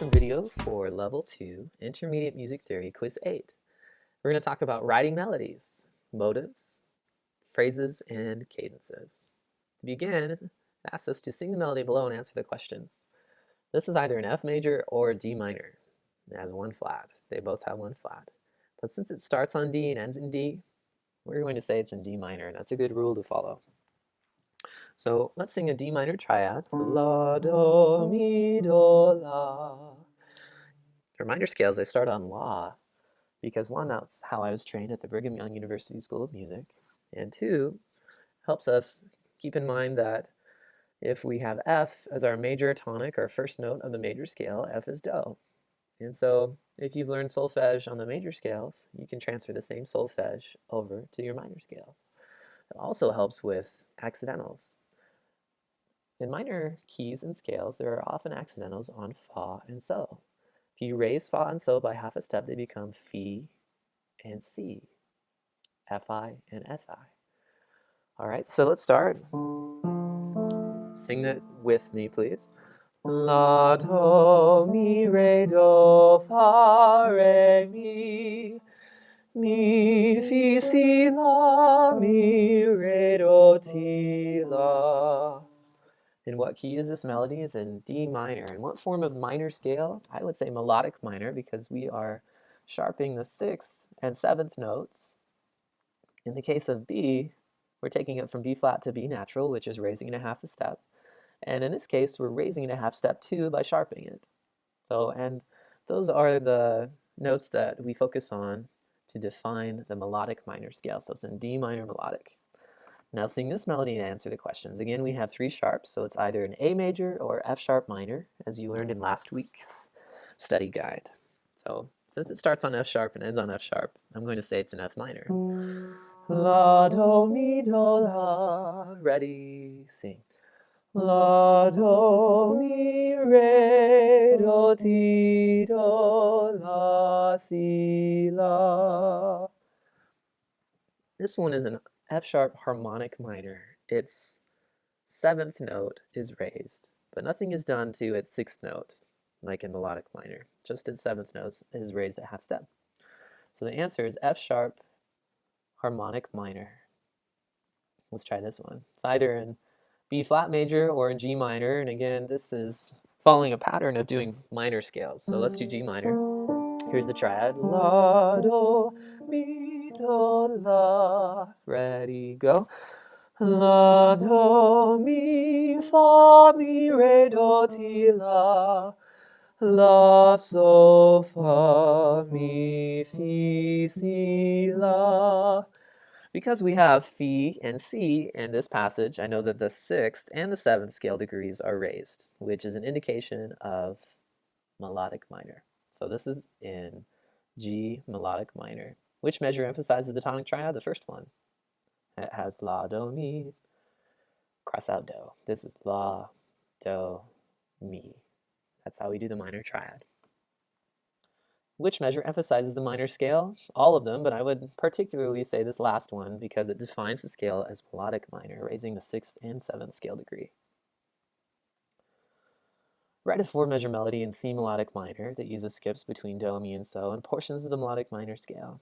lesson video for Level 2 Intermediate Music Theory Quiz 8. We're going to talk about writing melodies, motives, phrases, and cadences. To begin, it asks us to sing the melody below and answer the questions. This is either an F major or a D minor. It has one flat. They both have one flat. But since it starts on D and ends in D, we're going to say it's in D minor. That's a good rule to follow. So let's sing a D minor triad. La, do, mi, do, la. For minor scales, they start on La, because one, that's how I was trained at the Brigham Young University School of Music, and two, helps us keep in mind that if we have F as our major tonic, our first note of the major scale, F is Do. And so if you've learned solfege on the major scales, you can transfer the same solfege over to your minor scales. It also helps with accidentals. In minor keys and scales, there are often accidentals on Fa and So. If you raise Fa and So by half a step, they become Fi and Si, Fi and Si. All right, so let's start. Sing that with me, please. La, do, mi, re, do, fa, re, mi. Mi, fi, si, la, mi, re, do, ti, la. In what key is this melody? It's in D minor. In what form of minor scale? I would say melodic minor, because we are sharpening the 6th and 7th notes. In the case of B, we're taking it from B flat to B natural, which is raising it a half a step. And in this case, we're raising it a half step too by sharpening it. So, and those are the notes that we focus on to define the melodic minor scale. So it's in D minor melodic. Now sing this melody and answer the questions. Again, we have 3 sharps, so it's either an A major or F sharp minor, as you learned in last week's study guide. So since it starts on F sharp and ends on F sharp, I'm going to say it's an F minor. La, do, mi, do, la. Ready, sing. La, do, mi, re, do, ti, do, la, si, la. This one is an F sharp harmonic minor. Its 7th note is raised, but nothing is done to its 6th note, like in melodic minor. Just its 7th note is raised a half step. So the answer is F sharp harmonic minor. Let's try this one. It's either in B flat major or in G minor, and again, this is following a pattern of doing minor scales. So let's do G minor. Here's the triad. La, do, mi, do, la. Ready, go. La, do, mi, fa, mi, re, do, ti, la. La, so, fa, mi, fi, si, la. Because we have Fi and Si in this passage, I know that the 6th and the 7th scale degrees are raised, which is an indication of melodic minor. So this is in G melodic minor. Which measure emphasizes the tonic triad? The first one. It has La, Do, Mi. Cross out Do. This is La, Do, Mi. That's how we do the minor triad. Which measure emphasizes the minor scale? All of them, but I would particularly say this last one because it defines the scale as melodic minor, raising the 6th and 7th scale degree. Write a 4-measure melody in C melodic minor that uses skips between Do, Mi, and So and portions of the melodic minor scale.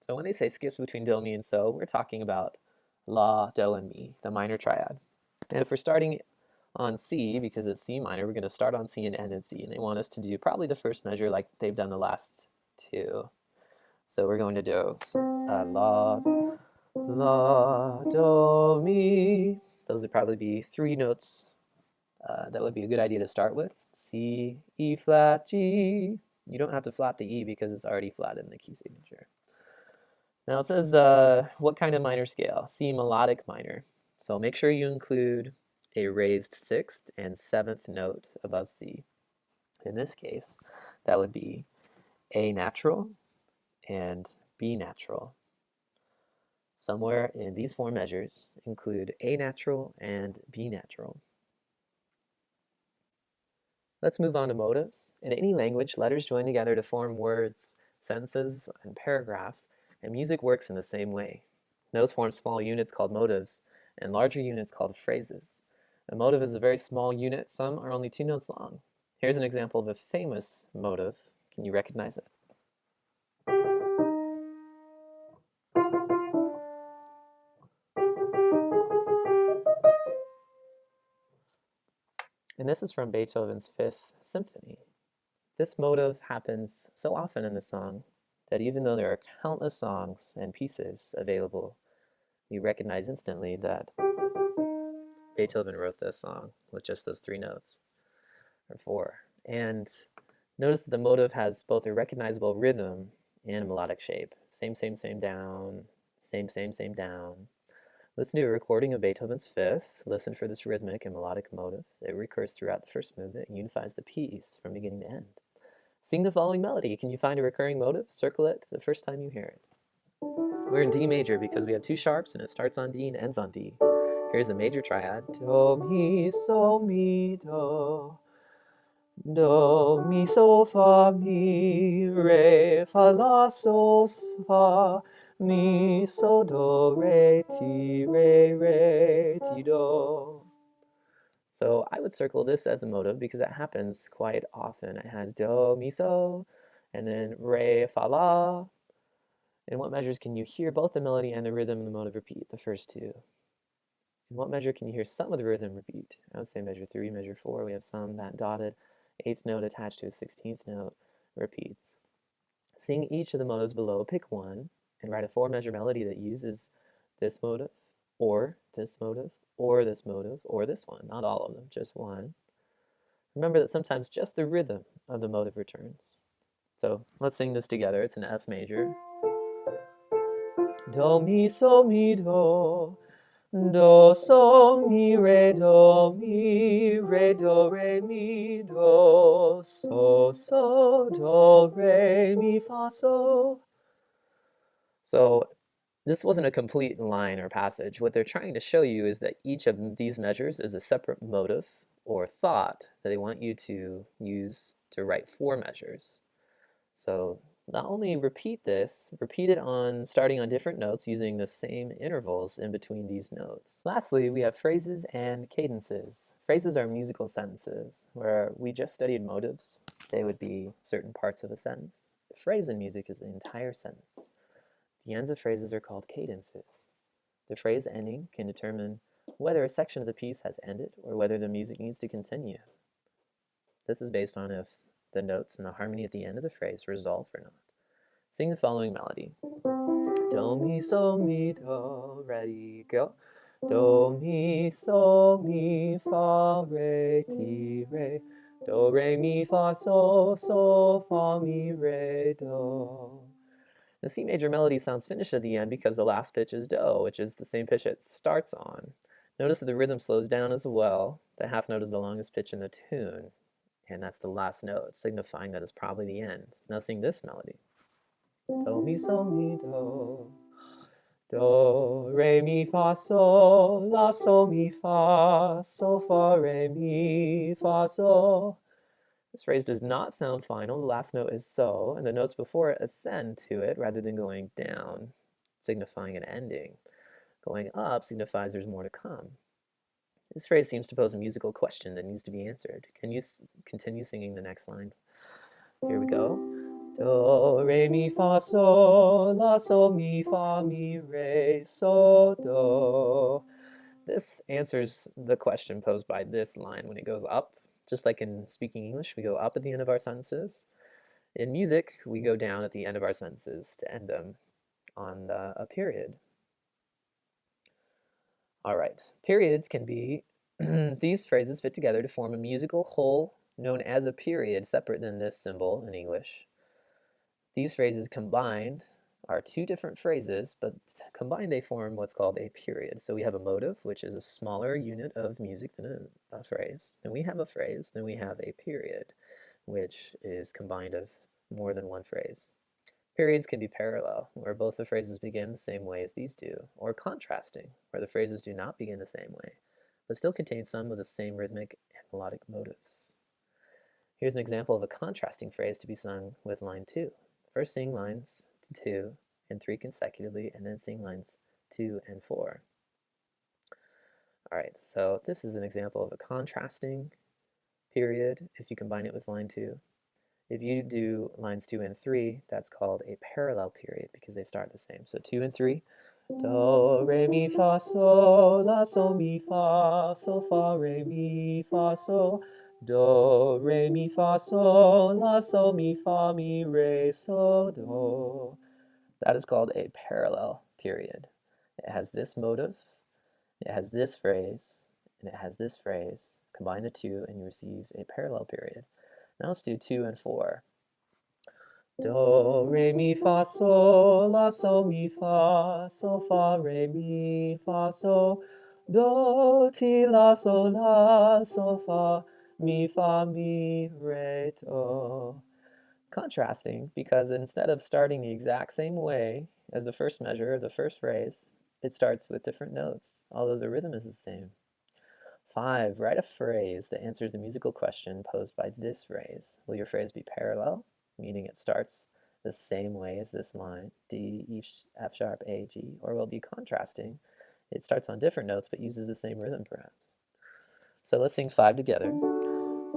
So when they say skips between Do, Mi, and So, we're talking about La, Do, and Mi, the minor triad. And if we're starting on C, because it's C minor, we're going to start on C and end in C, and they want us to do probably the first measure like they've done the last 2. So we're going to do La, La, Do, Mi. Those would probably be 3 notes. That would be a good idea to start with. C, E flat, G. You don't have to flat the E because it's already flat in the key signature. Now it says what kind of minor scale? C melodic minor. So make sure you include a raised 6th and 7th note above C. In this case, that would be A natural and B natural. Somewhere in these 4 measures include A natural and B natural. Let's move on to motives. In any language, letters join together to form words, sentences, and paragraphs, and music works in the same way. Notes form small units called motives, and larger units called phrases. A motive is a very small unit. Some are only 2 notes long. Here's an example of a famous motive. Can you recognize it? And this is from Beethoven's Fifth Symphony. This motive happens so often in the song that even though there are countless songs and pieces available, you recognize instantly that Beethoven wrote this song with just those 3 notes, or 4. And notice that the motive has both a recognizable rhythm and a melodic shape. Same, down, same, down. Listen to a recording of Beethoven's Fifth. Listen for this rhythmic and melodic motive. It recurs throughout the first movement and unifies the piece from beginning to end. Sing the following melody. Can you find a recurring motive? Circle it the first time you hear it. We're in D major because we have 2 sharps and it starts on D and ends on D. Here's the major triad. Do, mi, so, mi, do. Do, mi, so, fa, mi, re, fa, la, so, fa, mi, so, do, re, ti, do. So I would circle this as the motive because it happens quite often. It has do, mi, so, and then re, fa, la. In what measures can you hear both the melody and the rhythm and the motive repeat? The first 2. In what measure can you hear some of the rhythm repeat? I would say measure 3, measure 4. We have some that dotted 8th note attached to a 16th note repeats. Sing each of the motives below. Pick one and write a 4-measure melody that uses this motive, or this motive, or this motive, or this one. Not all of them, just one. Remember that sometimes just the rhythm of the motive returns. So let's sing this together. It's an F major. Do, mi, so, mi, do. Do, so, mi, re, do, re, mi, do, so, do, re, mi, fa, so. So this wasn't a complete line or passage. What they're trying to show you is that each of these measures is a separate motive or thought that they want you to use to write 4 measures. So not only repeat this, repeat it on starting on different notes using the same intervals in between these notes. Lastly, we have phrases and cadences. Phrases are musical sentences where we just studied motives. They would be certain parts of a sentence. The phrase in music is the entire sentence. The ends of phrases are called cadences. The phrase ending can determine whether a section of the piece has ended or whether the music needs to continue. This is based on if the notes and the harmony at the end of the phrase resolve or not. Sing the following melody. Do, mi, so, mi, do. Ready, go. Do, mi, so, mi, fa, re, ti, re. Do, re, mi, fa, so, fa, mi, re, do. The C major melody sounds finished at the end because the last pitch is do, which is the same pitch it starts on. Notice that the rhythm slows down as well. The half note is the longest pitch in the tune, and that's the last note, signifying that it's probably the end. Now sing this melody. Do, mi, so, mi, do. Do, re, mi, fa, sol, la, so, mi, fa, re, mi, fa, sol. This phrase does not sound final. The last note is so, and the notes before it ascend to it rather than going down, signifying an ending. Going up signifies there's more to come. This phrase seems to pose a musical question that needs to be answered. Can you continue singing the next line? Here we go. Do, re, mi, fa, sol, la, so, mi, fa, mi, re, so, do. This answers the question posed by this line when it goes up. Just like in speaking English, we go up at the end of our sentences. In music, we go down at the end of our sentences to end them on a period. All right, periods can be, these phrases fit together to form a musical whole known as a period, separate than this symbol in English. These phrases combined are 2 different phrases, but combined they form what's called a period. So we have a motive, which is a smaller unit of music than a phrase. Then we have a phrase, then we have a period, which is combined of more than one phrase. Periods can be parallel, where both the phrases begin the same way as these do, or contrasting, where the phrases do not begin the same way, but still contain some of the same rhythmic and melodic motives. Here's an example of a contrasting phrase to be sung with line 2. First sing lines 2 and 3 consecutively, and then sing lines 2 and 4. All right, so this is an example of a contrasting period if you combine it with line 2. If you do lines 2 and 3, that's called a parallel period because they start the same. So 2 and 3. Do, re, mi, fa, sol, la, sol, mi, fa, sol, fa, re, mi, fa, sol. Do, re, mi, fa, sol, la, sol, mi, fa, mi, re, sol, do. That is called a parallel period. It has this motive, it has this phrase, and it has this phrase. Combine the two and you receive a parallel period. Now let's do 2 and 4. Do, re, mi, fa, sol, la, sol, mi, fa, re, mi, fa, sol. Do, ti, la, sol, fa, mi, re, do. Contrasting because instead of starting the exact same way as the first measure, the first phrase, it starts with different notes, although the rhythm is the same. 5. Write a phrase that answers the musical question posed by this phrase. Will your phrase be parallel, meaning it starts the same way as this line, D, E, F sharp, A, G, or will it be contrasting? It starts on different notes but uses the same rhythm perhaps. So let's sing 5 together.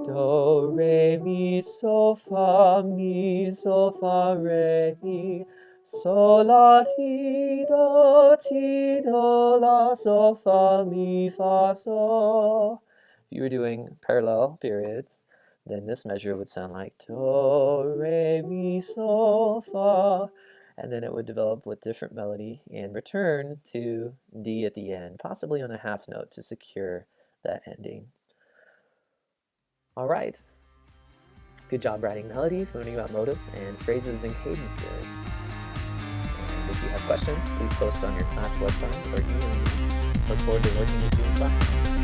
Do, re, mi, sol, fa, re, mi, sol, la, ti, do, la, sol, fa, mi, fa, sol. If you were doing parallel periods, then this measure would sound like do, re, mi, sol, fa, and then it would develop with different melody and return to D at the end, possibly on a half note to secure that ending. All right. Good job writing melodies, learning about motives, and phrases and cadences. And if you have questions, please post on your class website or email me. Look forward to working with you in class.